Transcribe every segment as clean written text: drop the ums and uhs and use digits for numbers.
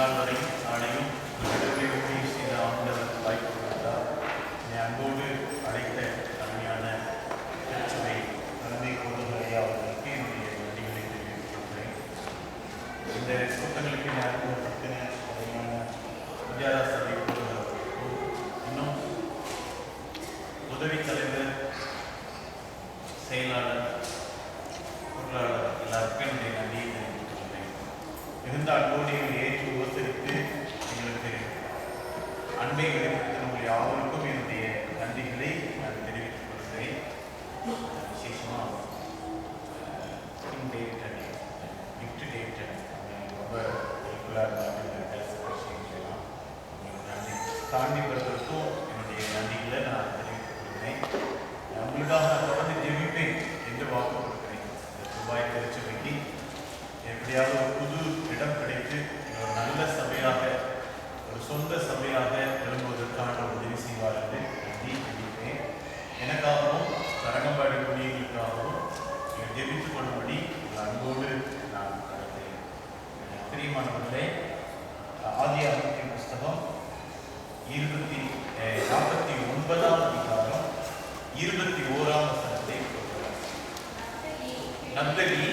இந்நாள் வரை நாளையும் விடுதலை செய்த ஆண்டவர் வாய்ப்பு கொடுத்தார். என்னை அன்போடு அழைத்த அருமையான திருச்சபை தந்தை கோதுமையா அவர்களுக்கு என்னுடைய நன்றிகளை தெரிவித்துக் கொள்கிறேன். இந்த கூட்டங்களுக்கு அறிமுகப்படுத்தின அருமையான வித்யாரா சபை அவர்களுக்கும் இன்னும் உதவி தலைவர், செயலாளர், பொருளாளர் எல்லாருக்கும் என்னுடைய நன்றியை தெரிவித்துக் கொள்கிறேன். மிகுந்த அன்போடு எங்களை ஏற்று உபசரித்து எங்களுக்கு அன்பை வெளிப்படுத்த உங்கள் யாவருக்கும் என்னுடைய நன்றிகளை நான் தெரிவித்துக் கொள்கிறேன். விசேஷமாக ரொம்ப ஹெல்ப்ஃபுல்லாக இருந்தாங்க. நன்றி தாண்டி பெறுவதற்கும் என்னுடைய நன்றிகளை நான் தெரிவித்துக் கொள்கிறேன். உங்களுக்காக நான் தொடர்ந்து ஜெபிப்பேன் என்று வாக்கு கொடுக்கிறேன். துபாய் திருச்சபைக்கு எப்படியாவது ஒரு புது இடம் கிடைத்து ஒரு நல்ல சபையாக, ஒரு சொந்த சபையாக எழும்புவதற்கான உதவி செய்வார் என்று நன்றி தெரிவிப்பேன். எனக்காகவும் தரங்கம்பாடி குடிகளுக்காகவும் நீங்கள் ஜெபித்துக் கொள்ளும்படி அன்போடு நான் நடக்கிறேன். பிரியமானவர்களே, ஆதியாகமத்தின் புஸ்தகம் 49ஆம் அதிகாரம் 21ஆம் வசனத்தை கொடுக்கிறார். நப்தலி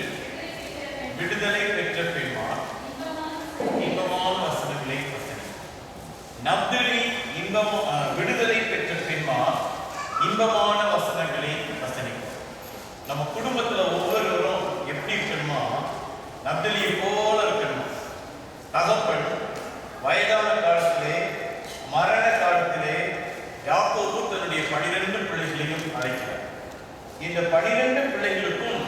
விடுதலை பெற்ற பெண்மார் இன்பமான வசனங்களை வசனி. நப்தலி விடுதலை பெற்ற பெண்மார் இன்பமான வசனங்களை வசனிக்கும். நம்ம குடும்பத்துல ஒவ்வொருவரும் எப்படி இருக்கணுமா? நப்தலியை போல இருக்கணும். தகப்பன் வயதான காலத்திலே, மரண காலத்திலே யாக்கோபு தன்னுடைய 12 பிள்ளைகளையும் அழைக்கிறார். இந்த 12 பிள்ளைகளுக்கும்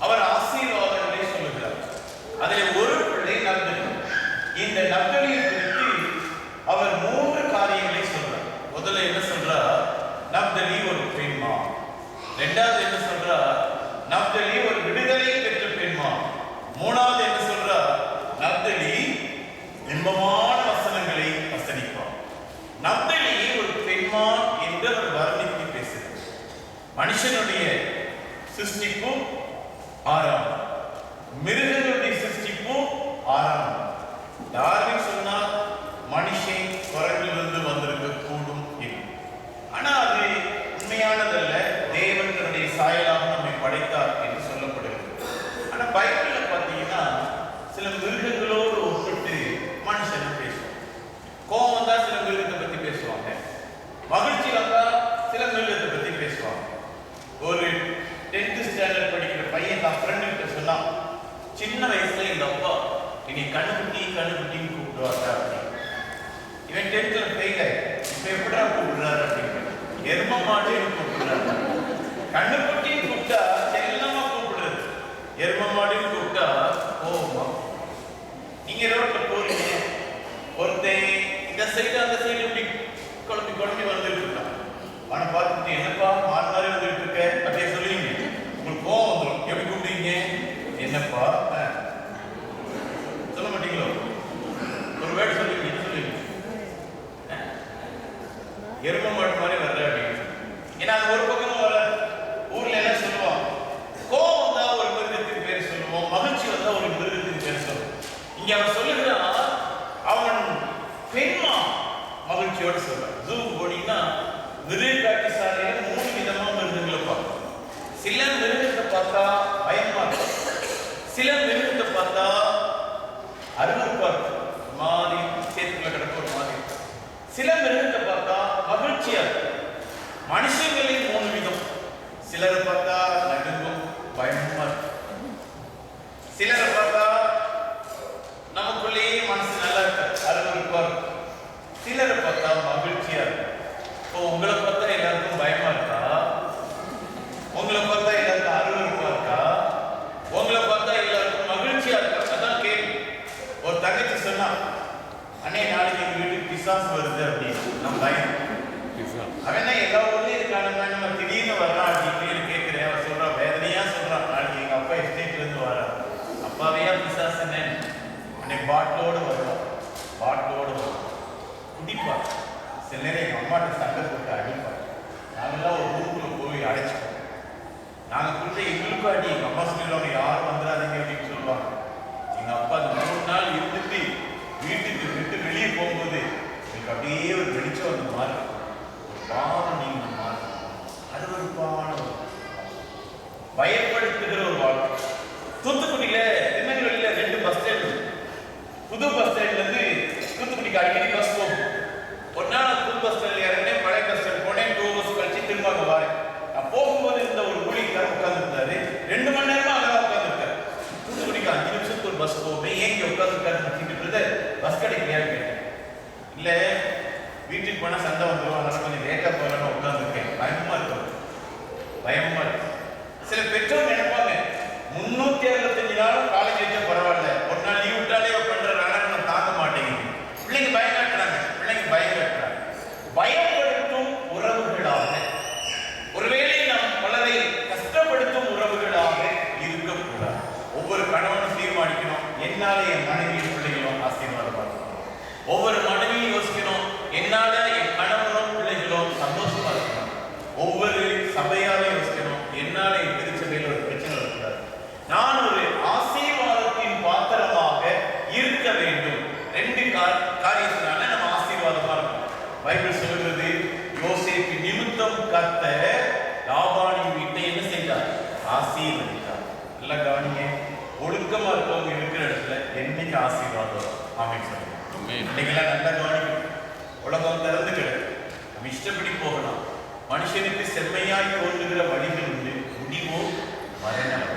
அவர் ஆசீர்வாதங்களை சொல்லுகிறார். அதில் ஒரு பிள்ளை நப்தலி. இந்த நப்தலியை குறித்து அவர் 3 காரியங்களை சொல்றார். முதல்ல என்ன சொல்றார்? நப்தலி ஒரு பெண்மா. இரண்டாவது என்ன சொல்றார்? நப்தலி ஒரு விடுதலை பெற்ற பெண்மா. மூணாவது என்ன சொல்றார்? நப்தலி இன்பமான வசனங்களை வசனிப்பார். நப்தலி ஒரு பெண்மா என்று அவர் வர்ணித்து பேசுகிறார். மனுஷனுடைய சிருஷ்டிப்பும் 6ஆம், மிருகங்களுடைய சிருஷ்டிப்பும் 6ஆம். டார்வின் சொன்னால் மனுஷன் குரங்கிலிருந்து வந்திருக்க கூடும் என்று. ஆனா அது உண்மையானதல்ல. தேவன் தன்னுடைய சாயலாக நம்மை படைத்தார் என்று சொல்லப்படுகிறது. ஆனா பைபிள்ல பார்த்தீங்கன்னா சில மிருகங்களோடு ஒப்பிட்டு மனுஷனை பேசுவாங்க. கோபம் வந்தா சில மிருகத்தை பத்தி பேசுவாங்க. மகிழ்ச்சி வந்தா சில மிருகத்தை பத்தி பேசுவாங்க. ஒரு 10th ஸ்டாண்டர்ட் படிக்கிற பையன் தான் ஃப்ரெண்டு கிட்ட சொன்னான், சின்ன வயசுல எங்க அப்பா இனி கண்ணுக்குட்டின்னு கூப்பிடுவாங்க அப்படின்னு. இவன் 10th ஃபெயில் ஆயிடுச்சு. இப்ப எப்படா கூப்பிடுறாரு அப்படின்னு. எரும மாடுன்னு கூப்பிடுறாரு. கண்ணுக்குட்டின்னு கூப்பிட்டா செல்லமா கூப்பிடுறது. எரும மாடுன்னு கூப்பிட்டா கோவமா. நீங்க ரோட்ல போறீங்க, ஒருத்தன் இந்த சைடு அந்த சைடு இப்படி குழம்பி வந்துட்டு இருக்கான். ஆனா பார்த்துட்டு என்னப்பா மாறு மாதிரி வந்துட்டு இருக்க அப்படியே சொல்லுவீங்க. உங்களுக்கு கோவம் வந்துடும். எப்படி கூப்பிடுவீங்க? என்னப்பா சொல்ல மாட்டீங்களோ? ஒரு வேர்டு சொல்லுவீங்க. என்ன சொல்லுவீங்க? எரும மாடு மாதிரி வர்ற அப்படின்னு. ஏன்னா அது ஒரு பக்கமும் வர. ஊர்ல என்ன சொல்லுவோம்? கோவம் வந்தா ஒரு மிருகத்துக்கு பேர் சொல்லுவோம், மகிழ்ச்சி வந்தா ஒரு மிருகத்துக்கு பேர் சொல்லுவோம். இங்க அவன் சொல்லுகிறான், அவன் பெண்மா மகிழ்ச்சியோடு சொல்றான். ஜூ போனீங்கன்னா மிருக காட்சி சாலையில 3 விதமா மிருகங்களை பார்க்கலாம். சில மிருகத்தை பார்த்தா பயமா இருக்கும், சில மிருகத்தை பார்த்தா அருவருப்பா இருக்கும், மாதிரி சேத்துக்குள்ள கிடக்க ஒரு மாதிரி. சில மிருகத்தை பார்த்தா மகிழ்ச்சியா இருக்கும். மனுஷங்களின் 3 விதம். சிலரை பார்த்தா நடுங்கும், பயமா இருக்கும். சிலரை பார்த்தா நமக்குள்ளேயே மனசு நல்லா இருக்கு, அருவருப்பா இருக்கும். சிலரை பார்த்தா மகிழ்ச்சியா இருக்கும். இப்போ உங்களை பார்த்தா எல்லாருக்கும் பயமா இருக்கா? உங்களை பார்த்தா எல்லாருக்கும் அருவருப்பா இருக்கா? உங்களை பார்த்தா எல்லாருக்கும் மகிழ்ச்சியா இருக்கா? அதான் கேள்வி. ஒரு தங்கச்சி சொன்னா, அண்ணே நாளைக்கு எங்க வீட்டுக்கு பிசாசு வருது அப்படின்னு. நான் பயம். அவன் தான் எல்லா ஊர்லயும் இருக்கான, நம்ம திடீர்னு வரலாம் அப்படின்னு கேட்கிறேன். அவன் சொல்றான், வேதனையா சொல்றான், நாளைக்கு எங்க அப்பா எஸ்டேட்ல இருந்து வரான். அப்பாவையா பிசாசுன்னு அன்னைக்கு பாட்டிலோடு வருவான். பாட்டிலோடு வருவான், குடிப்பார். சில நேரம் எங்கள் அம்மாட்ட சண்டை போட்டு அடிப்பார். நாங்கள்லாம் ஒரு ரூம்ல போய் அடைச்சிப்போம். நாங்கள் கொடுத்த எங்களுக்கும் அடி. எங்கள் அம்மா சொல்லிடுவாங்க, யாரும் வந்துடாதீங்க அப்படின்னு சொல்லுவாங்க. எங்கள் அப்பா அந்த 3 நாள் இருந்துட்டு வீட்டு வந்து மாறு, பாவம் நீங்க மாறு. அருவருப்பான பயப்படுத்துகிற ஒரு வாழ்க்கை. தூத்துக்குடியில திருநெல்வேலியில 2 பஸ் ஸ்டாண்ட், புது பஸ் ஸ்டாண்ட்ல இருந்து தூத்துக்குடிக்கு அடிக்கடி பஸ் போகும். ஒரு நாள் புது பஸ் ஸ்டாண்ட்ல இறங்கினேன், பழைய பஸ் ஸ்டாண்ட் போனேன், 2 ஹவர்ஸ் கழிச்சு திரும்ப அங்க வரேன். நான் போகும்போது இந்த ஒரு ஊழியக்காரர் உட்கார்ந்துருந்தாரு, 2 மணி நேரமா அங்கே உட்கார்ந்துருக்காரு. தூத்துக்குடிக்கு 5 நிமிஷத்துக்கு ஒரு பஸ் போகுமே, ஏன் இங்க உட்கார்ந்துருக்காரு பஸ் கிடைக்கலையான்னு கேட்டேன். இல்ல வீட்டுக்கு போனா சண்டை வந்துடும், அதனால கொஞ்சம் லேட்டா போகலான்னு உட்கார்ந்துருக்கேன். பயமா இருக்கும், பயமா இருக்கு. சில பெற்றோர் நினைப்பாங்க 365 நாளும் காலேஜ் வச்சா பரவாயில்ல, ஒரு நாள் லீவ் விட்டாலே பண்ற நாடகம் தாங்க மாட்டேங்குது. பிள்ளைங்க பயம் காட்டுறாங்க, பிள்ளைங்க பயம் காட்டுறாங்க. பயப்படுத்தும் உறவுகளாக, ஒருவேளை நாம் பலரை கஷ்டப்படுத்தும் உறவுகளாக இருக்கக்கூடாது. ஒவ்வொரு கணவனும் தீர்மானிக்கணும், என்னால என் மனைவியும் பிள்ளைகளும் ஆசீர்வாதமா இருக்கணும். ஒவ்வொரு மனைவியும் யோசிக்கணும், என்னால என் கணவனும் பிள்ளைகளும் சந்தோஷமா இருக்கணும். ஒவ்வொரு சபையாலும் யோசிக்கணும், என்னால என் திருச்சபையில் ஒரு பிரச்சனை இருக்கக்கூடாது. நான் ஒரு ஆசீர்வாதத்தின் பாத்திரமாக இருக்க வேண்டும். 2 காரியத்தினால நம்ம ஆசீர்வாதமா இருக்கணும். பைபிள் சொல்கிறது, யோசேப்பு நிமித்தம் கர்த்தர் லாபானின் வீட்டை என்ன செய்தார்? ஆசீர்வதித்தார். நல்ல கவனிங்க, ஒழுக்கமா இருக்கவங்க இருக்கிற இடத்துல என்னைக்கு ஆசீர்வாதம். ஆமென் சொல்லுங்க. இன்னைக்கெல்லாம் நல்ல கவனிக்கணும். உலகம் திறந்து கிடக்கு, நம்ம இஷ்டப்படி போகலாம். மனுஷனுக்கு செம்மையாய் தோன்றுகிற வழிகள் உண்டு, முடிவோ மரணம்.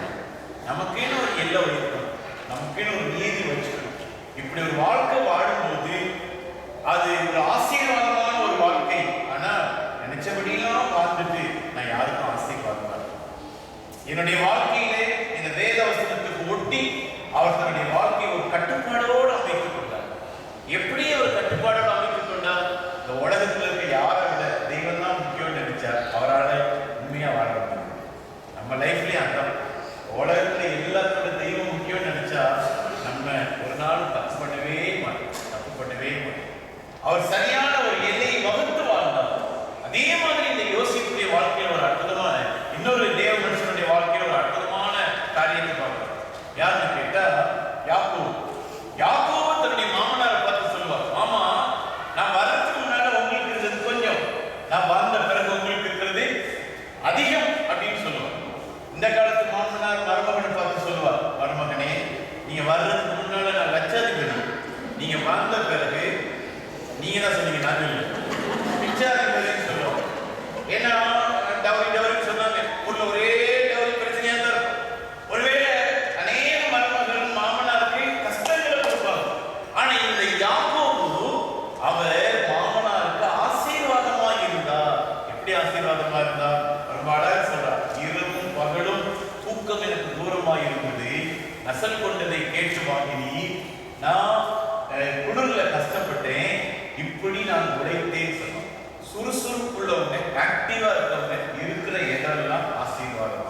நமக்கேன்னு ஒரு எல்லை வைக்கணும், நமக்கேன்னு ஒரு நீதி வச்சுக்கணும். இப்படி ஒரு வாழ்க்கை வாழும்போது அது ஒரு ஆசீர்வாதமான ஒரு வாழ்க்கை. ஆனா நினைச்சபடியெல்லாம் வாழ்ந்துட்டு நான் யாருக்கும் ஆசீர்வாதமா இருக்கேன். என்னுடைய வாழ்க்கையிலே இந்த வேத வசனத்துக்கு ஒட்டி அவர் தன்னுடைய வாழ்க்கையை ஒரு கட்டுப்பாடோடு அமைத்துக் கொண்டார். எப்படி ஒரு கட்டுப்பாடோடு அமைத்துக் கொண்டார்? இந்த உலகத்தில் இருக்க யாரை விட தெய்வம் தான் முக்கியம் நினைச்சார். அவரால் உண்மையா வாழ முடியும். நம்ம லைஃப்லயே அதான், உலகத்துல எல்லாத்தோட தெய்வம் முக்கியம் நினைச்சா நம்ம ஒரு நாள் தப்பு பண்ணவே மாட்டோம். அவர் சரியான ஒரு எல்லையை வகுத்து வாழ்ந்தார். அதே மாதிரி இந்த யோசிப்புடைய வாழ்க்கையில் ஒரு அற்புதமான இன்னொரு தேவ மனுஷனுடைய வாழ்க்கையில் ஒரு அற்புதமான காரியத்தை பார்க்கிறோம். யாருன்னு கேட்டா யாக்கோபு தன்னுடைய மாமனாரை பார்த்து சொல்லுவார், மாமா, நான் வர்றதுக்கு முன்னால உங்களுக்கு இருந்தது கொஞ்சம், நான் வாழ்ந்த பிறகு உங்களுக்கு இருக்கிறது அதிகம் அப்படின்னு சொல்லுவார். இந்த காலத்து மாமனார் மருமகனை பார்த்து சொல்லுவார், மருமகனே, நீங்க வர்றதுக்கு முன்னால நான் லட்சாதிபதி, நீங்க வாழ்ந்த பிறகு நீங்க தான் சொன்னீங்க, நான் இல்லை பிச்சாதிபதினு சொல்லுவாங்க. ஏன்னா டவரின்னு சொன்னாங்க, ஊர்ல ஒரே டவரி பிரச்சனையா தான் இருக்கும். ஒருவேளை அநேக மருமகள் மாமனாருக்கு கஷ்டங்களை கொடுப்பாங்க. ஆனா இந்த யாக்கோபு அவர் மாமனாருக்கு ஆசீர்வாதமா இருந்தா. எப்படி ஆசீர்வாதமா இருந்தா? ரொம்ப அழகா சொல்றார், இரவும் பகலும் தூக்கம் எனக்கு தூரமாக இருந்தது, நசல் கொண்டதை கேட்டு வாங்கினி, நான் குளிர்ல கஷ்டப்பட்டேன், இப்படி நான் உழைத்தேன் சொன்னோம். சுறுசுறுப்புள்ளவங்க, ஆக்டிவா இருக்கவங்க இருக்கிற இடம்லாம் ஆசீர்வாதம்.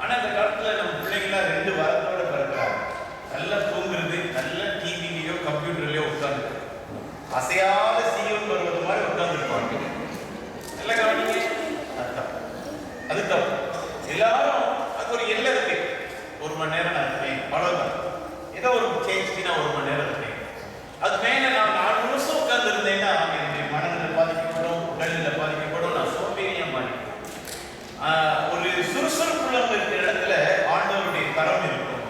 ஆனா இந்த காலத்துல நம்ம பிள்ளைங்களாம் 2 வாரத்தோட பிறக்கிறாங்க. நல்லா தூங்குறது, நல்ல டிவிலையோ கம்ப்யூட்டர்லயோ உட்கார்ந்து அசையாத சீவன் வருவது மாதிரி உட்கார்ந்து இருப்பாங்க. நல்ல கவனிங்க, அது தப்பு. எல்லாரும் அது ஒரு எல்லை இருக்கு. 1 மணி நேரம் நான் இருப்பேன், அவ்வளவுதான். ஏதோ ஒரு சேஞ்சுக்கு 1 மணி நேரம் இருப்பேன். அது மேல நான் 4 நிமிஷம் உட்கார்ந்து இருந்தேன்னா என்னுடைய மனதில் பாதிக்கப்படும், உடலில் பாதிக்கப்படும், நான் சோம்பேறியா மாறி. ஒரு சுறுசுறுப்புள்ளவங்க இருக்கிற இடத்துல ஆண்டவருடைய கரம் இருக்கும்.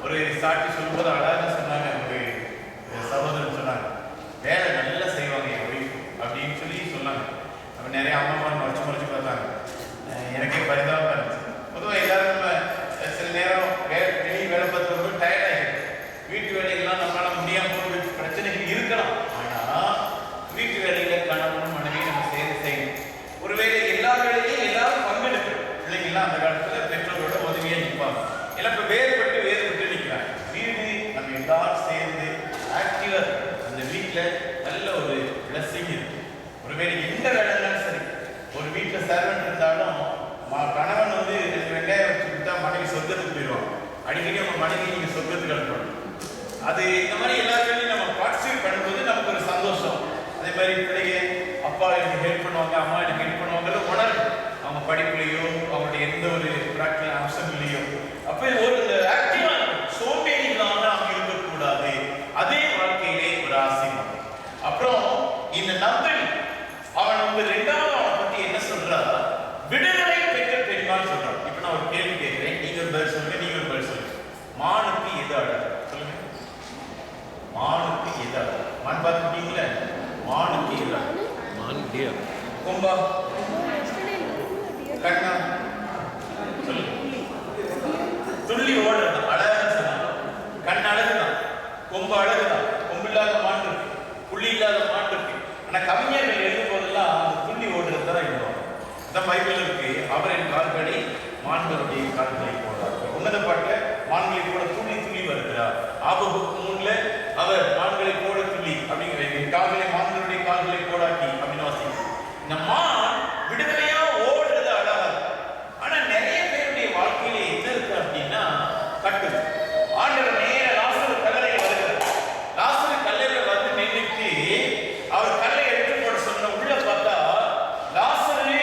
ஒரு சாட்சி சொல்லும்போது அழகாக சொன்னாங்க, ஒரு சகோதரன் சொன்னாங்க, வேலை நல்லா செய்வாங்க என் ஒய்ஃப் அப்படின்னு சொல்லி சொன்னாங்க. அப்ப நிறைய அம்மா மறைச்சு பார்த்தாங்க. எனக்கே பரிதாபமா இருந்துச்சு. பொதுவாக எல்லாரும் சில நேரம் வெளியே வேலை பார்த்து டயர்ட் ஆகிடும். வீட்டு வேலைகள்லாம் நம்மளால முடியாம போகிறது, பிரச்சனைகள் இருக்கலாம். ஆனா வீட்டு வேலையில கணவன் மனைவி நம்ம சேர்ந்து செய்யணும். ஒருவேளை எல்லா வேலையும் எல்லாரும் பங்கெடுக்கணும். பிள்ளைங்கள்லாம் அந்த காலத்துல பெற்றோரோட உதவியா நிற்பாங்க. எல்லாம் இப்ப வேறுபட்டு நிற்கிறாங்க. வீடு நம்ம எல்லாரும் சேர்ந்து ஆக்டிவா அந்த வீட்டுல நல்ல ஒரு பிளஸிங் இருக்கு. ஒருவேளை எந்த வேலைனாலும் சரி, ஒரு வீட்டுல சர்வெண்ட் இருந்தாலும் கணவன் 2 வெங்காயம் வச்சு கொடுத்தா மனைவி சொர்க்கத்துக்கு போயிடுவாங்க. அடிக்கடி அவங்க மனைவி நீங்க சொர்க்கத்துக்கு அனுப்பணும். அது இந்த மாதிரி எல்லா வேலையும் நம்ம பார்ட்டிசிபேட் பண்ணும்போது நமக்கு ஒரு சந்தோஷம். அதே மாதிரி பிள்ளைங்க அப்பா எனக்கு ஹெல்ப் பண்ணுவாங்க, அம்மா எனக்கு ஹெல்ப் பண்ணுவாங்க உணர்வு. அவங்க படிப்புலையோ அவங்களுடைய எந்த ஒரு பிராக்டிகல் அம்சங்களையோ அப்போ ஒரு ஆக்டிவா சோம்பேறிகளாக நாம் இருக்கக்கூடாது. அதே வாழ்க்கையிலே ஒரு ஆசீர்வாதம். அப்புறம் இந்த நம்பி கொம்பா கண்ணா துள்ளி ஓடுறது அழகா சொன்னாங்க. கண் அழகுதான், கொம்பு அழகுதான். கொம்பு இல்லாத மாட்டு இருக்கு, புள்ளி இல்லாத மாட்டு இருக்கு. ஆனா கவிஞர்கள் எழுதும் போதெல்லாம் அந்த துள்ளி ஓடுறது தான் எழுதுவாங்க. இந்த பைபிள் இருக்கு, அவரின் கால்களை மான்களுடைய கால்களை போடுறார். உன்னத பாட்டுல மான்களை போட துள்ளி துள்ளி வருகிறார். ஆபத்துக்கு முன்ல அவர் மான்களை போட துள்ளி அப்படிங்கிற கால்களை மான்களுடைய கால்களை போடாக்கி அப்படின்னு வாசிக்கும். இந்த மான் விடுதலையா ஓடுறது அழகா. ஆனா நிறைய பேருடைய வாழ்க்கையில என்ன இருக்கு அப்படின்னா கட்டு. ஆண்டவர் நேர லாசரு கல்லறையில் வருகிறார். லாசரு கல்லறையில் வந்து நின்றுட்டு அவர் கல்லை எடுத்து போட சொன்ன உள்ள பார்த்தா லாசரு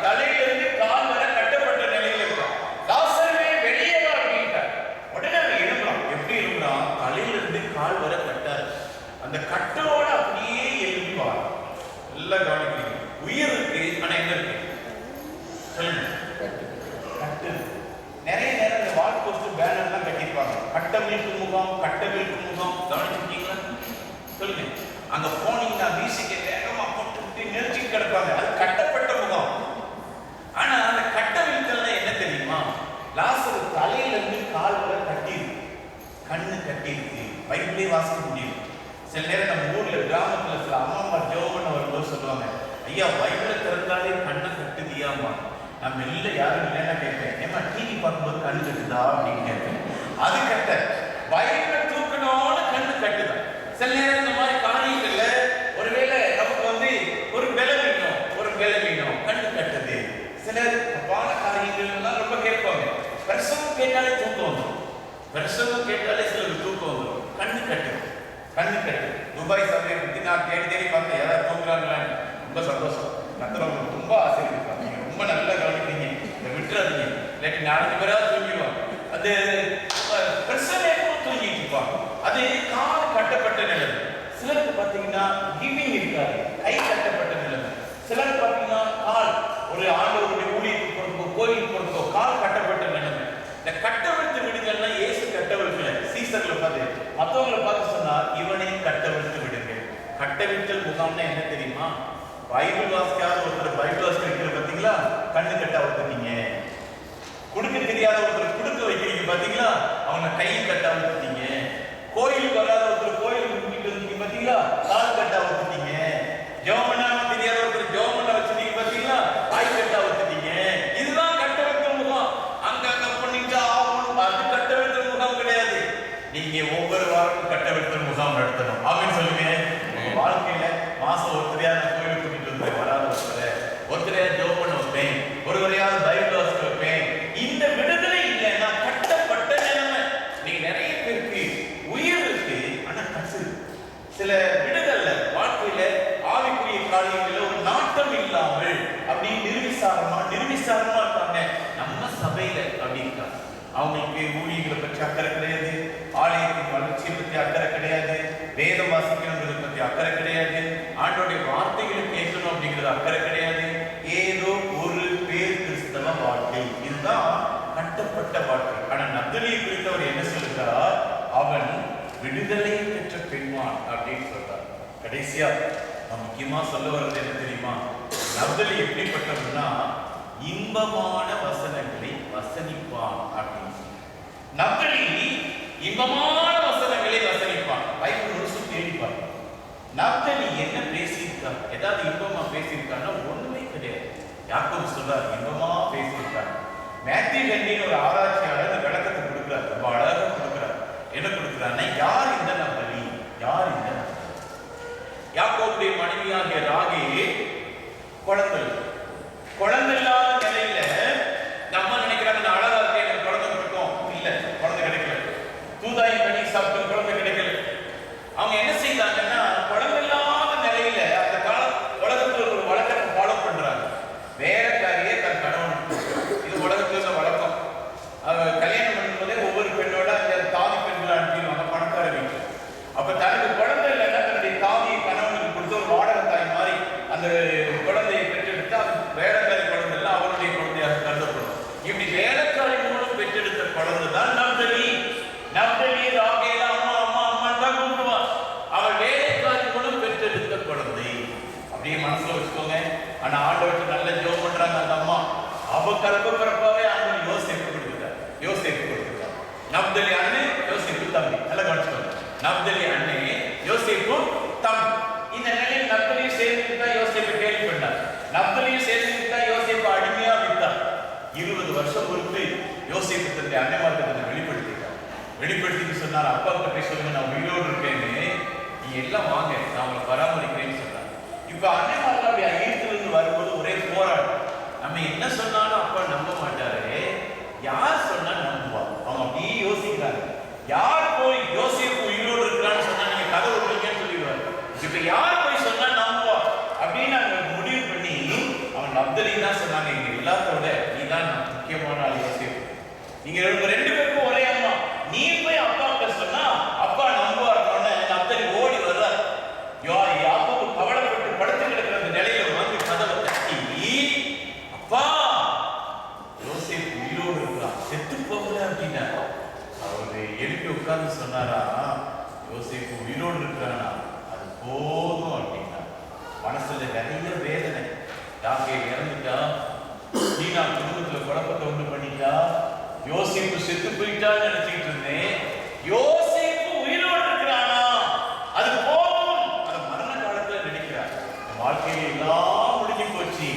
தலையிலிருந்து கால் வரை கட்டப்பட்ட நிலையில் இருக்கான். லாசருவே வெளியே வா அப்படின்ட்டார். உடனே அவன் எழுப்புறான். எப்படி எழுப்புறான்? தலையிலிருந்து கால் வரை கட்டாரு. அந்த கட்டோட அப்படியே எழுப்பார். எல்லாம் கவனிக்கிறீங்க. உயிர் இருக்கு, ஆனா என்ன இருக்கு சொல்லுங்க? கட்டு. நிறைய நேரம் இந்த வால் போஸ்ட் பேனர்லாம் கட்டியிருப்பாங்க. கட்டவிழ்க்கு முகாம், கட்டவிழ்க்கு முகாம். கவனிச்சிருக்கீங்களா? சொல்லுங்க. அங்க போனீங்கன்னா வீசிக்க வேகமா போட்டு நெரிச்சிட்டு கிடப்பாங்க. அது கட்டப்பட்ட முகாம். ஆனா அந்த கட்டவிழ்க்கல்னா என்ன தெரியுமா? லாசரு தலையில இருந்து கால் வரை கட்டிருக்கு, கண்ணு கட்டிருக்கு. பைபிளே வாசிக்க முடியும். சில நேரம் நம்ம ஊர்ல கிராமத்துல சில அம்மா ஜோபன் வரும்போது சொல்லுவாங்க, ஐயா பைபிளை திறந்தாலே கண்ணை கட்டுதியாமா. நம்ம இல்லை யாரும் இல்லைன்னா கேட்பேன், ஏமா டிவி பார்க்கும்போது கண்ணு கட்டுதா அப்படின்னு கேட்பேன். அது கட்ட பைபிளை தூக்கணும்னு கண்ணு கட்டுதான். சில நேரம் இந்த மாதிரி காரியங்கள்ல ஒருவேளை நமக்கு வந்து ஒரு பலவீனம் கண்ணு கட்டுது. சில தப்பான காரியங்கள் எல்லாம் ரொம்ப கேட்பாங்க. பிரசவம் கேட்டாலே தூக்கம் வந்துடும். பிரசவம் கேட்டாலே சிலருக்கு தூக்கம் வந்துடும். கண்ணு கட்டு. துபாய் சபையை பத்தி நான் தேடி பார்த்தேன். யாராவது தூங்குறாங்களான்னு. ரொம்ப சந்தோஷம். கத்துறவங்க ரொம்ப ஆசை இருப்பாங்க. நீங்க ரொம்ப நல்லா கவனிக்கிறீங்க. இதை விட்டுறாதீங்க, இல்லாட்டி 4 பேராவது தூங்கிடுவாங்க. அது பிரசவம் தூங்கிட்டு இருப்பாங்க. அது கால் கட்டப்பட்ட நிலைமை. சிலருக்கு பார்த்தீங்கன்னா கிவிங் இருக்காது, கை கட்டப்பட்ட நிலைமை. சிலருக்கு பார்த்தீங்கன்னா கால் ஒரு ஆண்டவருடைய ஊழியத்துக்கு போறதுக்கோ கோயிலுக்கு போறதுக்கோ கால் கட்டப்பட்ட நிலைமை. இந்த கட்டவிழ்த்து விடுங்கன்னா இயேசு கட்டவிழ்க்கல. சீசர்களை பார்த்து மற்றவங்களை பார்த்து சொன்னா இவனே கட்டவிழ்த்து விடுங்க. கட்டவிழ்த்தல் முகாம்னா என்ன தெரியுமா? பைபிள் வாசிக்காத ஒருத்தர் பைபிள் வாசிக்க வைக்கிற பார்த்தீங்களா? கண்ணு கட்ட வைக்கிறீங்க. குடுக்க தெரியாத ஒருத்தர் குடுக்க வைக்கிறீங்க பார்த்தீங்களா? அவனை கை கட்ட வைக்கிறீங்க. கோயிலுக்கு வராத ஒருத்தர் கோயிலுக்கு கூட்டிட்டு வந்தீங்க பார்த்தீங்களா? கால் கட்ட வைக்கிறீங்க. ஜோமனா தெரியாத ஒருத்தர் ஜோமனா வச்சிருக்கீங்க பார்த்தீங்களா? ஆய் கட்ட வைக்கிறீங்க. இதுதான் கட்டவிழ்த்தல் முகாம். அங்க பண்ணிட்டு ஆகணும். அது கட்டவிழ்த்தல் முகாம் கிடையாது. நீங்க ஒவ்வொரு வாரமும் கட்டவிழ்த்தல் முகாம் நடத்தணும். அப்படின்னு சொல்லுங்க. வாழ்க்கையில மாசம் ஒருத்தரையாவது கோயிலுக்கு கூட்டிட்டு வந்து வராத ஒருத்தரையாவது ஜோம் பண்ண வைப்பேன், ஒருவரையாவது பைபிள் வாசிக்க வைப்பேன். இந்த விடுதலை இல்லைன்னா கட்டப்பட்ட நிலைமை. நீங்க நிறைய பேருக்கு உயிர் இருக்கு, ஆனா கசு. சில விடுதலை வாழ்க்கையில ஆவிக்குரிய காரியங்கள்ல ஒரு நாட்டம் இல்லாமல் அப்படி நிர்விசாரமா இருக்காங்க. நம்ம சபையில அப்படி இருக்காங்க. அவங்களுக்கு ஊழியர்களை பற்றி அக்கறை கிடையாது, ஆலயத்தின் வளர்ச்சியை பற்றி அக்கறை கிடையாது, வேதம் வாசிக்கிறதை பற்றி அக்கறை கிடையாது, ஆண்டோடைய வார்த்தைகளை கேட்கணும் அப்படிங்கிறது அக்கறை கிடையாது. ஏதோ ஒரு பேர் கிறிஸ்தவ வாழ்க்கை. இதுதான் கட்டப்பட்ட வாழ்க்கை. ஆனா நப்தலியை குறித்து அவர் என்ன சொல்லுகிறார்? அவன் விடுதலை பெற்ற பெண்மான் அப்படின்னு சொல்றார். கடைசியா முக்கியமா சொல்ல வர்றது என்ன தெரியுமா? நப்தலி எப்படிப்பட்டவன்னா இன்பமான வசனங்களை வசனிப்பான் அப்படின்னு சொல்லி. நப்தலி இன்பமான வசனங்களை வசனிப்பான். பைபிள் முழுசு தேடிப்பான். நப்தலி என்ன பேசியிருக்கான்? ஏதாவது இன்பமா பேசியிருக்கான்னா ஒண்ணுமே கிடையாது. யாக்கோபு சொல்றார் இன்பமா பேசியிருக்கான். மேத்யூ ஹென்ரின்னு ஒரு ஆராய்ச்சியாளர் இந்த விளக்கத்தை கொடுக்கிறார். ரொம்ப அழகா கொடுக்கிறார். என்ன கொடுக்கிறான்னா யார் இந்த நப்தலி? யார் இந்த நப்தலி? யாக்கோபுடைய மனைவியாகிய ராகேல் குழந்தை இல்லாத நிலையில நம்ம நினைக்கிறாங்க நான் அழகா இருக்கேன், எனக்கு குழந்தை கொடுக்கும். இல்ல, குழந்தை கிடைக்கல. தூதாயின் கனி சாப்பிட்டு குழந்தை கிடைக்கல. அவங்க என்ன செய்தாங்கன்னா குழந்தை இல்லாத நிலையில அந்த கால உலகத்துல ஒரு வழக்கத்தை ஃபாலோ பண்றாங்க. வேற காரியே தன் கணவன். இது உலகத்துல வழக்கம். கற்பப்பிறப்பாவே ஆண்டவர் யோசேப்பு கொடுத்துட்டார். நப்தலி அண்ணன் யோசேப்பு தம்பி. நல்லா கவனிச்சுக்கோங்க. நப்தலி அண்ணன் யோசேப்பு தம்பி. இந்த நிலையில் நப்தலியும் சேர்ந்துட்டு தான் யோசேப்பு கேள்விப்பட்டார். நப்தலியும் சேர்ந்துட்டு தான் யோசேப்பு அடிமையா விட்டார். 20 வருஷம் பொறுத்து யோசேப்பு தன்னுடைய அன்னைமார்க்கத்தை வெளிப்படுத்திட்டு சொன்னார், அப்பா கிட்ட சொல்லுங்க நான் உயிரோடு இருக்கேன்னு, நீ எல்லாம் வாங்க நான் உங்களை பராமரிக்கிறேன்னு சொன்னார். இப்ப அன்னைமார்கள் அப்படி ஈர்த்திலிருந்து வரும்போது ஒரே போராட்டம். நம்ம என்ன சொன்னாலும் அப்பா நம்ப மாட்டாரு, யார் சொன்னா நம்புவா? அவங்க அப்படியே யோசிக்கிறாங்க. யார் போய் யோசேப்பு உயிரோடு இருக்கிறான்னு சொன்னா நீங்க கதை விடுறீங்கன்னு சொல்லிடுவாரு. இப்ப யார் போய் சொன்னா நம்புவா அப்படின்னு அவங்க முடிவு பண்ணி அவன் நப்தலி தான் சொன்னாங்க, எங்க எல்லாத்தோட நீ தான் முக்கியமான ஆள் யோசேப்பு, நீங்க ரெண்டு பேருக்கும் ஒரே அம்மா, நீ போய் அப்பா கிட்ட சொன்னா அப்பா நம்புவார்னு நப்தலி ஓடி வர்றார். யாக்கோபு கவலைப்பட்டு படுத்து கிடக்கிற அந்த நிலையில வந்து கதவை தட்டி, அப்பா யோசேப்பு உயிரோடு இருக்கிறான், செத்து போகல அப்படின்னா அவரு எழுப்பி உட்கார்ந்து சொன்னாரா, யோசேப்பு உயிரோடு இருக்கிறானா அது போதும் அப்படின்னா. மனசுல நிறைய வேதனை, யாக்கோபு இறந்துட்டா, தீனா குடும்பத்துல குழப்பத்தை உண்டு பண்ணிட்டா, யோசேப்பு செத்து போயிட்டான்னு நினைச்சிட்டு இருந்தேன், யோசேப்பு உயிரோடு இருக்கிறானா அது போதும். அந்த மரண காலத்துல நினைக்கிறார், வாழ்க்கையில எல்லாம் முடிஞ்சு போச்சு,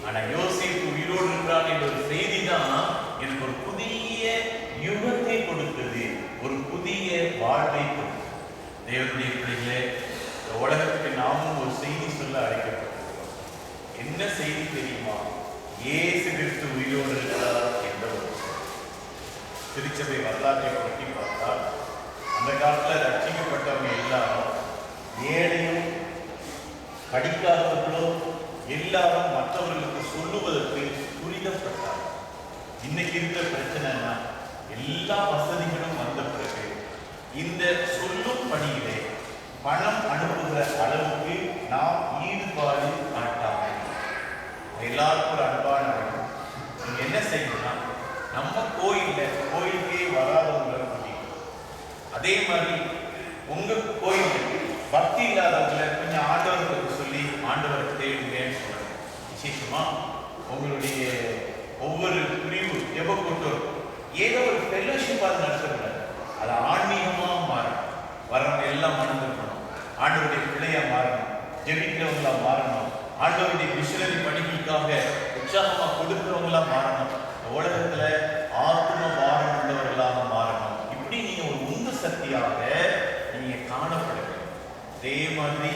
ஆனா யோசேப்பு உயிரோடு இருக்கிறான் என்ற ஒரு செய்தி தான் எனக்கு ஒரு புதிய யுகத்தை கொடுத்தது, ஒரு புதிய வாழ்வை கொடுத்தது. தேவனுடைய பிள்ளைகளே, உலகத்துக்கு நாமும் ஒரு செய்தி சொல்ல அழைக்கப்பட்டிருக்கிறோம். என்ன செய்தி தெரியுமா? இயேசு கிறிஸ்து உயிரோடு இருக்கிறார் என்ற ஒரு திருச்சபை வரலாற்றை பற்றி பார்த்தால், அந்த காலத்தில் ரட்சிக்கப்பட்டவங்க எல்லாரும், ஏழையும் படிக்காதவர்களோ எல்லாரும் மற்றவர்களுக்கு சொல்லுவதற்கு துரிதப்பட்டார். இன்னைக்கு இருக்கிற பிரச்சனைனா எல்லா வசதிகளும் வந்த பிறகு இந்த சொல்லும் பணியிலே பணம் அனுப்புகிற அளவுக்கு நாம் ஈடுபாடு காட்டாமல் எல்லாருக்கும் ஒரு அன்பான நீங்க என்ன செய்யணும்னா, நம்ம கோயிலுக்கே வராதவங்களை கூட்டிக்கணும். அதே மாதிரி உங்க கோயிலுக்கு பக்தி இல்லாதவங்களை கொஞ்சம் ஆண்டவர்களுக்கு சொல்லி ஆண்டவரை தேடுங்கன்னு சொல்லணும். விசேஷமா உங்களுடைய ஒவ்வொரு பிரிவு ஜெப கூட்டம் ஏதோ ஒரு ஃபெல்லோஷிப்பாக நடத்தக்கூடாது, அது ஆன்மீகமா மாறணும். வரவங்க எல்லாம் மணந்துருக்கணும், ஆண்டவருடைய பிள்ளையா மாறணும், ஜெபிக்கிறவங்களா மாறணும், ஆண்டவருடைய மிஷனரி பணிகளுக்காக உற்சாகமா கொடுக்கிறவங்களா மாறணும், உலகத்துல ஆத்ம பாரம் உள்ளவர்களாக மாறணும். இப்படி நீங்க ஒரு உந்து சக்தியாக நீங்க காணப்படுங்க. அதே மாதிரி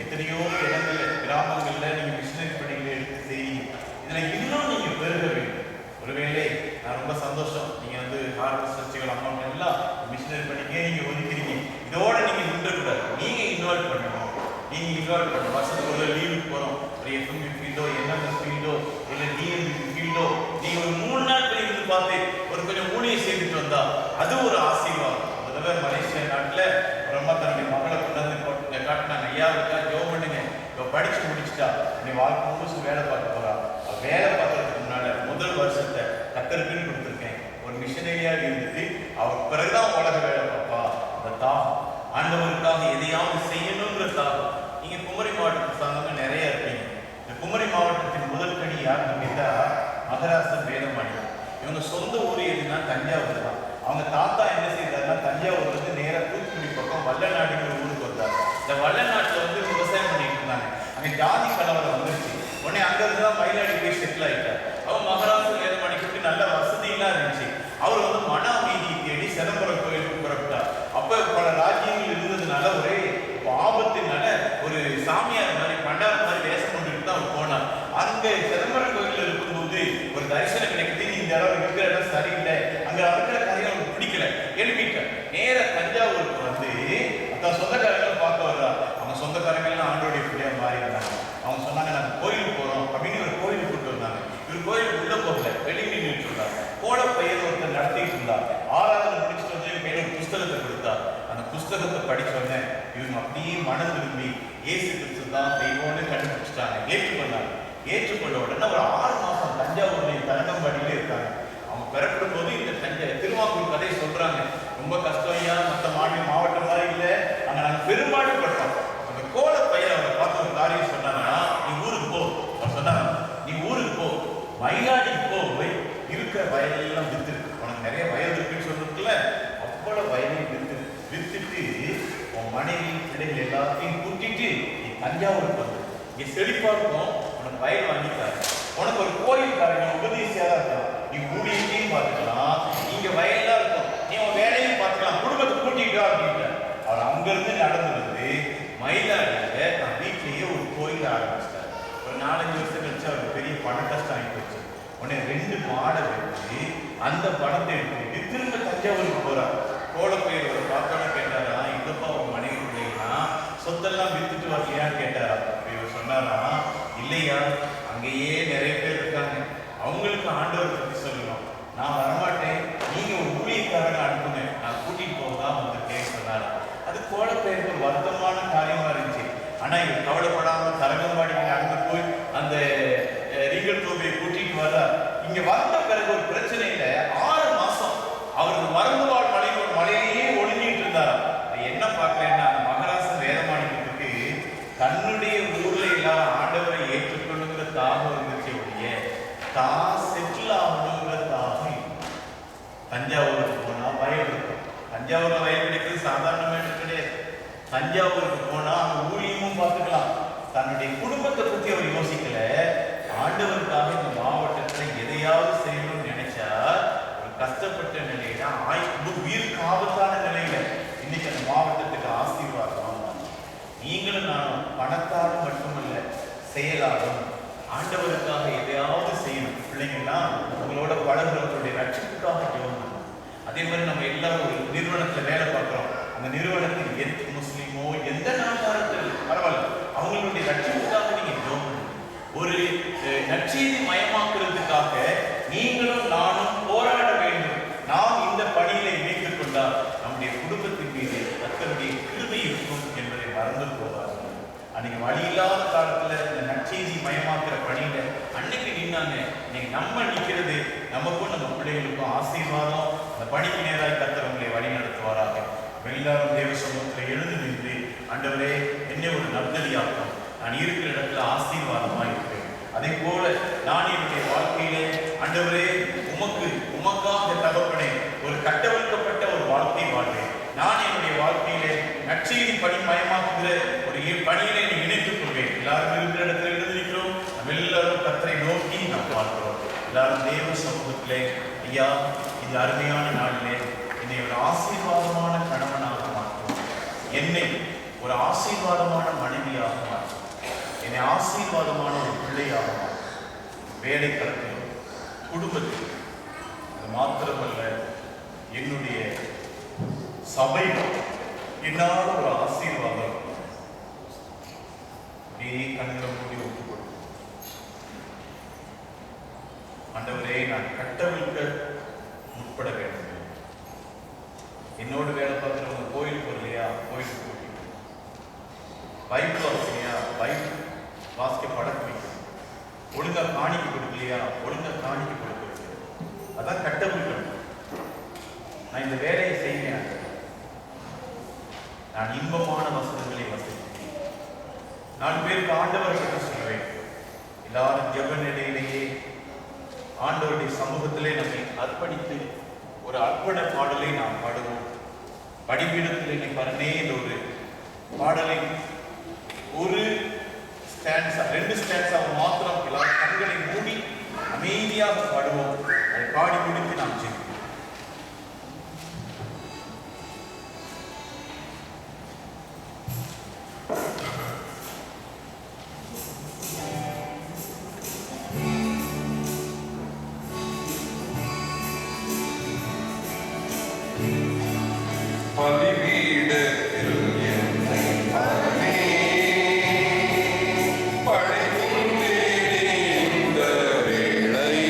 எத்தனையோ இடங்கள்ல கிராமங்கள்ல நீங்க மிஷனரி பணிகளை எடுத்து செய்யுங்க. இதுல இன்னும் நீங்க பெருக வேண்டும். ஒருவேளை நான் ரொம்ப சந்தோஷம், நீங்க வந்து ஹார்வெஸ்ட் சர்ச்சுகள் அமௌண்ட் எல்லாம் மிஷனரி பணிக்கே நீங்க ஒதுக்கிறீங்க. இதோட நீங்க நின்றக்கூடாது, நீங்க இன்வால்வ் பண்ணணும். நீங்க இன்வால்வ் பண்ணணும். வருஷத்துக்கு ஒரு லீவுக்கு போறோம், ஒரு எஃப்எம்பி ஃபீல்டோ என்எம்எஸ் ஃபீல்டோ இல்லை டிஎம்பி ஃபீல்டோ நீங்க ஒரு 3 நாள் போய் இருந்து பார்த்து ஒரு கொஞ்சம் ஊழியை செய்துட்டு வந்தா அது ஒரு ஆசீர்வாதம். முதல்ல மலேசியா நாட்டுல ஒரு அம்மா தன்னுடைய மகளை கொண்டாந்து காட்டினாங்க, ஐயா இருக்கா ஜோ பண்ணுங்க, இப்போ படிச்சு முடிச்சுட்டா நீ வாழ்க்கை முழுசு வேலை பார்க்க போறா. வேலை பார்க்கறதுக்கு முன்னால முதல் வருஷத்தை கத்தருக்குன்னு கொடுத்துருக்கேன், ஒரு மிஷனரியாக இருந்துட்டு அவர் பிறகுதான் உலக வேலை பார்ப்பா. அந்த தாகம், ஆண்டவருக்காக எதையாவது செய்யணுங்கிற தாகம். நீங்க குமரி மாவட்டத்து சார்ந்தவங்க நிறைய இருப்பீங்க. இந்த குமரி மாவட்டத்தின் முதல் கனி யாருன்னு கேட்டா மகராசன் வேதமாணி. இவங்க சொந்த ஊர் எதுனா தஞ்சாவூர் தான். அவங்க தாத்தா என்ன செய்தாருன்னா, தஞ்சாவூர் வந்து நேராக தூத்துக்குடி பக்கம் வல்லநாடுங்கிற ஊருக்கு வந்தார். இந்த வல்லநாட்டில் வந்து விவசாயம் பண்ணிட்டு இருந்தாங்க. அங்கே ஜாதி கலவரம் வந்துருச்சு. உடனே அங்கிருந்து தான் மயிலாடி போய் செட்டில் ஆகிட்டார். அவன் மகராசன் வேதமாணிக்கு நல்ல வசதியெல்லாம் இருந்துச்சு. அவர் வந்து மன அமைதியை தேடி சிதம்பரம் கோயிலுக்கு புறப்பட்டார். அப்ப பல ராஜ்யங்கள் இருந்ததுனால ஒரே ஆபத்தினால ஒரு சாமியார் மாதிரி பண்டார மாதிரி வேஷம் கொண்டுட்டு தான் அவர் போனார். அங்க சிதம்பரம் கோயிலில் இருக்கும்போது ஒரு தரிசனம் கிடைக்குது, இந்த இடம் இருக்கிற இடம் சரியில்லை, அங்க இருக்கிற காரியம் அவருக்கு பிடிக்கல, எழுப்பிட்டார். நேர தஞ்சாவூருக்கு வந்து அதான் சொந்தக்காரங்களை பார்க்க வர்றா. அவங்க சொந்தக்காரங்கள்லாம் ஆண்டோடைய பிள்ளையா மாறி இருந்தாங்க. அவங்க சொன்னாங்க, நாங்க கோயிலுக்கு போறோம் அப்படின்னு ஒரு கோயிலுக்கு கூட்டு வந்தாங்க. இவர் கோயிலுக்கு உள்ள போகல, வெளியே நின்றுட்டு இருந்தார். கோல பையன் ஒருத்தர் நடத்திட்டு இருந்தார். 6வது முடிச்சுட்டு வந்து கையில் ஒரு புஸ்தகத்தை கொடுத்தார். அந்த புஸ்தகத்தை படிச்ச உடனே இவங்க அப்படியே மனம் திரும்பி இயேசு கிறிஸ்து தான் தெய்வம்னு கண்டுபிடிச்சிட்டாங்க, ஏற்றுக்கொண்டாங்க. ஏற்றுக்கொண்ட உடனே ஒரு 6 மாசம் தஞ்சாவூர்ல தரங்கம்பாடியிலே இருக்காங்க. அவங்க பிறப்படும் போது இந்த திருவாங்கூர் கதையை சொல்றாங்க. ரொம்ப கஷ்டம் ஐயா, மற்ற மாவட்டம் மாதிரி இல்லை, அங்க நாங்க பெரும்பாடுபட்டோம். அந்த கோல பையன் அவரை பார்த்து ஒரு காரியம் சொன்னாங்கன்னா, நீ ஊருக்கு போ. அவர் சொன்னாங்க, நீ ஊருக்கு போ, மயிலாடிக்கு போ, போய் மனைவி பிள்ளைகள் எல்லாத்தையும் கூட்டிட்டு நீ தஞ்சாவூருக்கு வந்து இங்க செழிப்பா இருக்கும், உனக்கு வயல் வாங்கிட்டாரு, உனக்கு ஒரு கோயில் காரங்க உபதேசியா இருக்கும், நீ ஊழியத்தையும் பார்த்துக்கலாம், இங்க வயல்லாம் இருக்கும், நீ உன் வேலையும் பார்த்துக்கலாம், குடும்பத்தை கூட்டிட்டு அப்படின்ட்டு அவர் அங்கிருந்து நடந்து வந்து மயிலாடியில நான் வீட்லயே ஒரு கோயில் ஆரம்பிச்சிட்டாரு. ஒரு 4-5 வருஷம் கழிச்சு அவருக்கு பெரிய பண கஷ்டம் ஆகி போச்சு. உடனே 2 மாடை வச்சு அந்த பணத்தை எடுத்துக்கிட்டு திரும்ப தஞ்சாவூருக்கு போறார். கோலப்பயிரோட பார்த்தோன்னு கேட்டாரா, இல்லப்பா உங்க மனைவி பிள்ளைங்களா சொத்தெல்லாம் வித்துட்டு வரலையான்னு கேட்டாரா. இவர் சொன்னாரா, இல்லையா அங்கேயே நிறைய பேர் இருக்காங்க, அவங்களுக்கு ஆண்டவர் பற்றி சொல்லணும், நான் வரமாட்டேன், நீங்க ஒரு ஊழியக்காரங்க அனுப்புங்க, நான் கூட்டிட்டு போகதான் வந்திருக்கேன்னு சொன்னாரா. அது கோலப்பயிருக்கு ஒரு வருத்தமான காரியமா இருந்துச்சு. ஆனா இவர் கவலைப்படாம தரங்கம்பாடிக்கு நடந்து போய் அந்த ரீகல் கோவிலை கூட்டிட்டு வர்ற. இங்க வந்த பிறகு ஒரு பிரச்சனை இல்லை, 6 மாசம் அவருக்கு மறந்துவாழ் மலையில் ஒரு மலையிலேயே ஒளிஞ்சிட்டு இருந்தார். என்ன பார்க்கலன்னா, அந்த மகராசன் வேதமாணிக்கத்துக்கு தன்னுடைய ஊர்ல இல்லாத ஆண்டவரை ஏற்றுக்கொள்ளுங்கிற தாகம் இருந்துச்சு ஒழிய தான் செட்டில் ஆகணுங்கிற தாகம். தஞ்சாவூருக்கு போனா வயல் இருக்கும், தஞ்சாவூர்ல வயல் கிடைக்கிறது சாதாரணமாக கிடையாது. தஞ்சாவூருக்கு போனா அந்த ஊழியமும் பார்த்துக்கலாம். தன்னுடைய குடும்பத்தை பத்தி அவர் யோசிக்கல, ஆண்டவருக்காக இந்த மாவட்டத்தில் எதையாவது செய்யணும்னு நினைச்சா ஒரு கஷ்டப்பட்ட நிலையில உயிருக்கு ஆபத்தான நிலையில இன்னைக்கு அந்த மாவட்டத்துக்கு ஆசீர்வாதம். நீங்களும் நானும் பணத்தாலும் மட்டுமல்ல செயலாலும் ஆண்டவருக்காக எதையாவது செய்யணும். பிள்ளைங்கள்லாம் உங்களோட பழகுறவங்களுடைய ரட்சிப்புக்காக ஜெபம். அதே மாதிரி நம்ம எல்லாரும் ஒரு நிறுவனத்துல வேலை பார்க்கிறோம், அந்த நிறுவனத்தில் எந்த முஸ்லீமோ எந்த நாட்டாரத்தில் பரவாயில்ல, அவங்களுடைய ரட்சிப்புக்காக நீங்க ஜெபம். ஒரு நற்செய்தி மயமாக்குறதுக்காக நீங்களும் நானும் போராட வேண்டும். நாம் இந்த பணியில இணைத்துக் கொண்டால் நம்முடைய குடும்பத்தின் மீது கர்த்தருடைய கிருபை இருக்கும் என்பதை மறந்து போவார்கள். அன்னைக்கு வழி இல்லாத காலத்துல இந்த நற்செய்தி மயமாக்குற பணியில அன்னைக்கு நின்னாங்க. இன்னைக்கு நம்ம நிக்கிறது நமக்கும் நம்ம பிள்ளைகளுக்கும் ஆசீர்வாதம். அந்த பணிக்கு நேராக கர்த்தர் உங்களை வழி நடத்துவாராக. எல்லாரும் தேவ சமூகத்தில் எழுந்து நின்று, ஆண்டவரே என்னை ஒரு நற்கதியாக்கும், நான் இருக்கிற இடத்துல ஆசீர்வாதமாக இருப்பேன். அதே போல நான் என்னுடைய வாழ்க்கையிலே ஆண்டவரே உமக்காக தகப்பனே ஒரு கட்டவிழ்க்கப்பட்ட ஒரு வாழ்க்கை வாழ்வேன். நான் என்னுடைய வாழ்க்கையிலே நற்செய்தி பணி மயமாக்குகிற ஒரு பணியிலே நீ இணைத்துக் கொள்வேன். எல்லாரும் இருக்கிற இடத்துல எழுந்திருக்கிறோம், நம்ம எல்லாரும் கர்த்தரை நோக்கி நாம் பார்க்கிறோம். எல்லாரும் தேவ சமூகத்திலே, ஐயா இந்த அருமையான நாளிலே என்னை ஒரு ஆசீர்வாதமான கணவனாக மாற்றும், என்னை ஒரு ஆசீர்வாதமான மனைவியாக மாற்றும், என்னை ஆசீர்வாதமான ஒரு பிள்ளையாக மாற்றும். வேலைக்களத்திலும் குடும்பத்திலும் அது மாத்திரமல்ல, என்னுடைய சபை என்னால் ஒரு ஆசீர்வாதம். அப்படியே கண்களை மூடி ஒப்புக்கொள்ளும். ஆண்டவரே நான் கட்டவிழ்க்க முற்பட வேண்டும். என்னோடு வேலை பார்க்குறவங்க கோயிலுக்கு வரலையா, கோயிலுக்கு போட்டு பைபிள் வாசிக்கலையா, பைபிள் வாசிக்க பழக்க வைக்கணும். ஒழுங்கா காணிக்க கொடுக்கலையா, ஒழுங்கா காணிக்க கொடுக்க வைக்கணும். அதான் கட்டவிழ்க்கணும். நான் இந்த வேலையை செய்வேன், நான் இன்பமான வசனங்களை வசிப்பேன், 4 பேருக்கு ஆண்டவரை பற்றி சொல்வேன். எல்லாரும் ஜெப நிலையிலேயே ஆண்டவருடைய சமூகத்திலே நம்மை அர்ப்பணித்து ஒரு அர்ப்பண பாடலை நாம் பாடுவோம். படிப்பீடத்தில் இன்னைக்கு பாருனே இந்த ஒரு பாடலை ஒரு ஸ்டான்ஸா 2 ஸ்டான்ஸா மாத்திரம் எல்லாரும் கண்களை மூடி அமைதியாக பாடுவோம். அதை பாடி முடித்து நாம் செய்வோம். படைக்கும் இந்த வேளை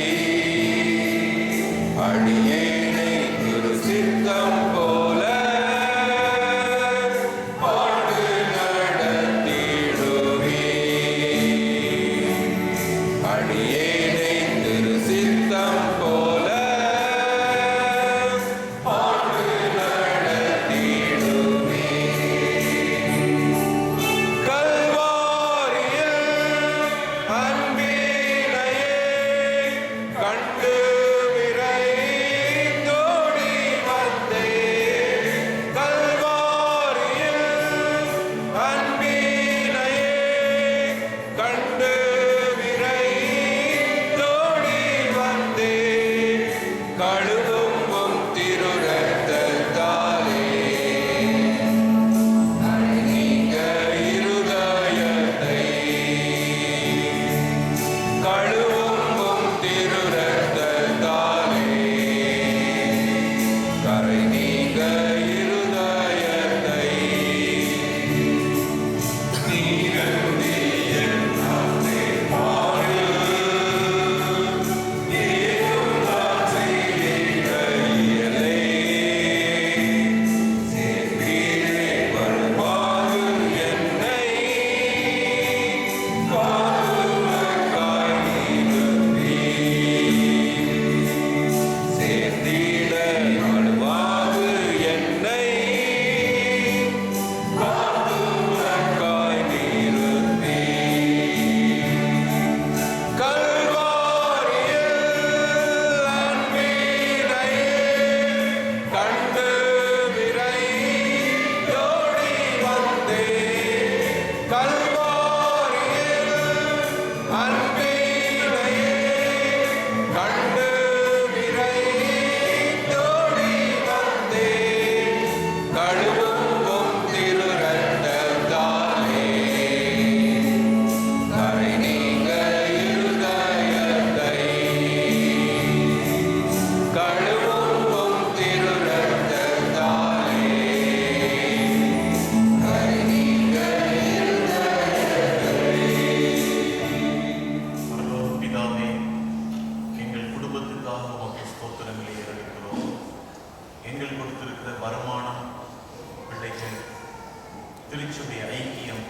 திருச்சபை ஐக்கியம்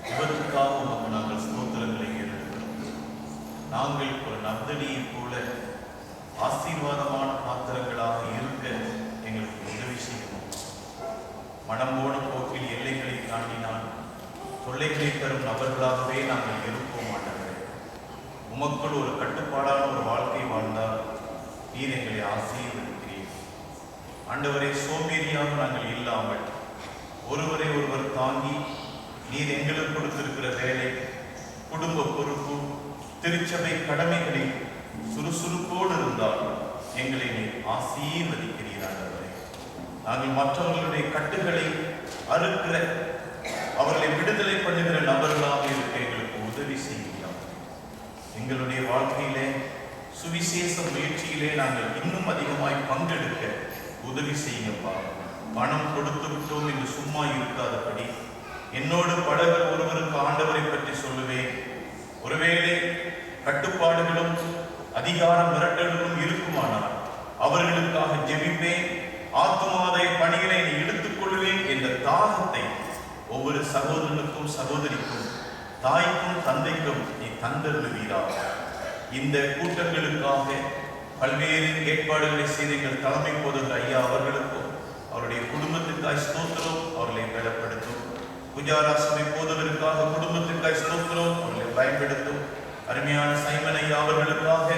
இவற்றுக்காக உமக்கு நாங்கள் ஸ்தோத்திரங்களை ஏறெடுக்கிறோம். நாங்கள் ஒரு நர்தனியைப் போல ஆசீர்வாதமான பாத்திரங்களாக இருக்க எங்களுக்கு உதவி செய்யணும். மனம் போன போக்கில் எல்லைகளை தாண்டினால் தொல்லைகளை தரும் நபர்களாகவே நாங்கள் இருப்போம். ஆண்டவரே, உமக்குள் ஒரு கட்டுப்பாடான ஒரு வாழ்க்கை வாழ்ந்தால் நீர் எங்களை ஆசீர்வதிக்கிறீர். ஆண்டவரே, சோம்பேறியாக நாங்கள் இல்லாமல் ஒருவரை ஒருவர் தாங்கி நீர் எங்களுக்கு கொடுத்திருக்கிற வேலை, குடும்ப பொறுப்பு, திருச்சபை கடமைகளில் சுறுசுறுப்போடு இருந்தால் எங்களை நீர் ஆசீர்வதிக்கிறீர். ஆண்டவரே, நாங்கள் மற்றவர்களுடைய கட்டுகளை அறுக்கிற, அவர்களை விடுதலை பண்ணுகிற நபர்களாக இருக்க எங்களுக்கு உதவி செய்கிறார். எங்களுடைய வாழ்க்கையிலே சுவிசேஷ முயற்சியிலே நாங்கள் இன்னும் அதிகமாய் பங்கெடுக்க உதவி செய்யுங்கப்பா. பணம் கொடுத்து விட்டோம் என்று சும்மா இருக்காதபடி என்னோடு பழகிற ஒருவருக்கு ஆண்டவரை பற்றி சொல்லுவேன். ஒருவேளை கட்டுப்பாடுகளும் அதிகார மிரட்டல்களும் இருக்குமானால் அவர்களுக்காக ஜெபிப்பேன். ஆத்துமாதை பணிகளை நீ எடுத்துக் கொள்வேன் என்ற தாகத்தை ஒவ்வொரு சகோதரனுக்கும் சகோதரிக்கும் தாய்க்கும் தந்தைக்கும் நீ தந்தருளுவீராக. இந்த கூட்டங்களுக்காக பல்வேறு ஏற்பாடுகளை செய்த எங்கள் தலைமை போதகர் ஐயா அவர்களுக்கும் அவருடைய குடும்பத்துக்காய் ஸ்தோத்திரம், அவர்களை பலப்படுத்தும். புஜாரா சபை போதகருக்காக குடும்பத்துக்காய் ஸ்தோத்திரம், அவர்களை பயன்படுத்தும். அருமையான சைமன் ஐயா அவர்களுக்காக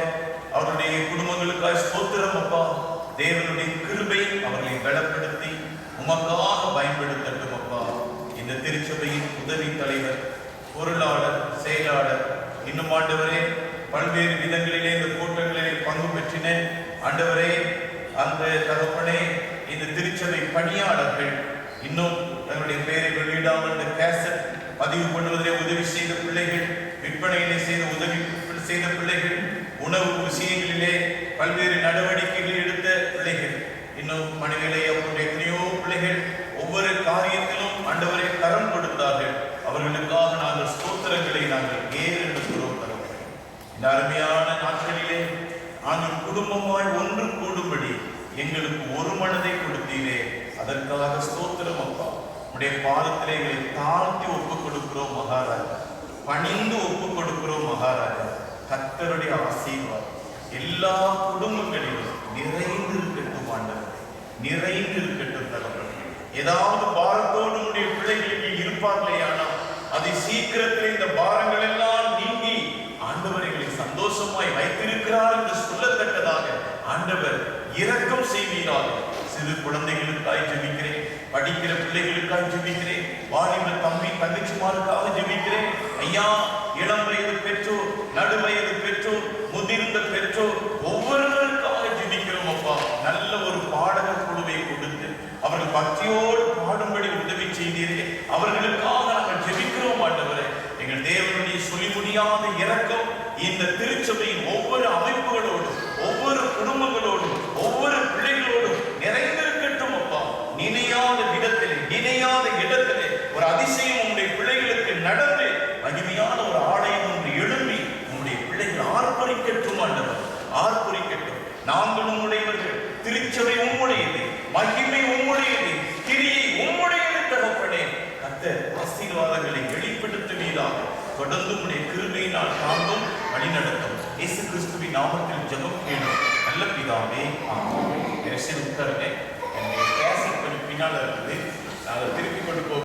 அவருடைய குடும்பங்களுக்காய் ஸ்தோத்திரம் அப்பா. தேவனுடைய கிருபை அவர்களை பலப்படுத்தி உமக்காக பயன்படுத்தட்டும் அப்பா. இந்த திருச்சபையின் உதவி தலைவர், பொருளாளர், செயலாளர், இன்னும் ஆண்டவரே பல்வேறு விதங்களிலே இந்த கூட்டங்களிலே பங்கு பெற்றின ஆண்டவரே, அந்த தகப்பனே, இந்த திருச்சபை பணியாளர்கள், இன்னும் தங்களுடைய பெயரை வெளியிடாமல் இந்த கேசட் பதிவு பண்ணுவதிலே உதவி செய்த பிள்ளைகள், விற்பனையிலே உதவி செய்த பிள்ளைகள், உணவு விஷயங்களிலே பல்வேறு நடவடிக்கைகள் எடுத்த பிள்ளைகள், இன்னும் மணிவேலை அவருடைய எத்தனையோ பிள்ளைகள் ஒவ்வொரு காரியத்திலும் ஆண்டவரை கரம் கொடுத்தார்கள். அவர்களுக்காக நாங்கள் ஸ்தோத்திரங்களை நாங்கள் ஏறெடுக்கிறோம். இந்த அருமையான நாட்களிலே நாங்கள் குடும்பமாய் ஒன்று கூடும்படி எங்களுக்கு ஒரு மனதை கொடுத்தீரே, அதற்காக ஸ்தோத்திரம் அப்பா. உடைய பாதத்திலே எங்களை தாழ்த்தி ஒப்புக் கொடுக்கிறோம் மகாராஜா, பணிந்து ஒப்புக் கொடுக்கிறோம் மகாராஜா. கர்த்தருடைய ஆசீர்வாதம் எல்லா குடும்பங்களிலும் நிறைந்து இருக்கட்டும் ஆண்டவர், நிறைந்து இருக்கட்டும் தகவல். ஏதாவது பாரத்தோடு உடைய பிள்ளைகளுக்கு இருப்பார்களே, ஆனால் அதை சீக்கிரத்தில் இந்த பாரங்கள் எல்லாம் நீங்கி ஆண்டவர் எங்களை சந்தோஷமாய் வைத்திருக்கிறார் என்று சொல்லத்தக்கதாக ஆண்டவர் இரக்கம் செய்வீராக. சிறு குழந்தைகளுக்காய் ஜெபிக்கிறேன், படிக்கிற பிள்ளைகளுக்காய் ஜெபிக்கிறேன், வாலிப தம்பி தங்கச்சிமாருக்காக ஜெபிக்கிறேன் ஐயா. இளம் வயது பெற்றோர், நடுவயது பெற்றோர், முதிர்ந்த பெற்றோர் ஒவ்வொருவருக்காக ஜெபிக்கிறோம் அப்பா. நல்ல ஒரு பாடகர் குழுவை கொடுத்து அவர்கள் பக்தியோடு பாடும்படி உதவி செய்தீரே, அவர்களுக்காக நாங்கள் ஜெபிக்கிறோம் ஆண்டவரே. எங்கள் தேவனுடைய சொல்லி முடியாத இரக்கம் இந்த திருச்சபையின் ஒவ்வொரு அமைப்புகளோடும், ஒவ்வொரு குடும்பங்களோடும், ஒவ்வொரு பிள்ளைகளோடும் நிறைந்திருக்கட்டும் அப்பா. நினையாத இடத்திலே ஒரு அதிசயம் உங்களுடைய பிள்ளைகளுக்கு நடந்து மகிமையான ஒரு ஆலயம் ஒன்று எழும்பி உங்களுடைய பிள்ளைகள் ஆர்ப்பரிக்கட்டும் ஆண்டவர், ஆர்ப்பரிக்கட்டும். நாங்கள் உங்களுடையவர்கள், திருச்சபை உம்முடையது, மகிமை உம்முடையது, கிரியை உம்முடையது தகப்பனே. கர்த்தர் ஆசீர்வாதங்களை வெளிப்படுத்துவீராக. தொடர்ந்து உடைய கிருபையினால் தாங்கும், வழிநடத்தும். இயேசு கிறிஸ்துவின் நாமத்தில் ஜெபம் கேளும் நல்ல பிதாவே, ஆமென். உட்காருங்க. என்னுடைய கேசட் கொஞ்சம் பின்னால் இருக்குது, நாங்கள் திருப்பி கொண்டு போக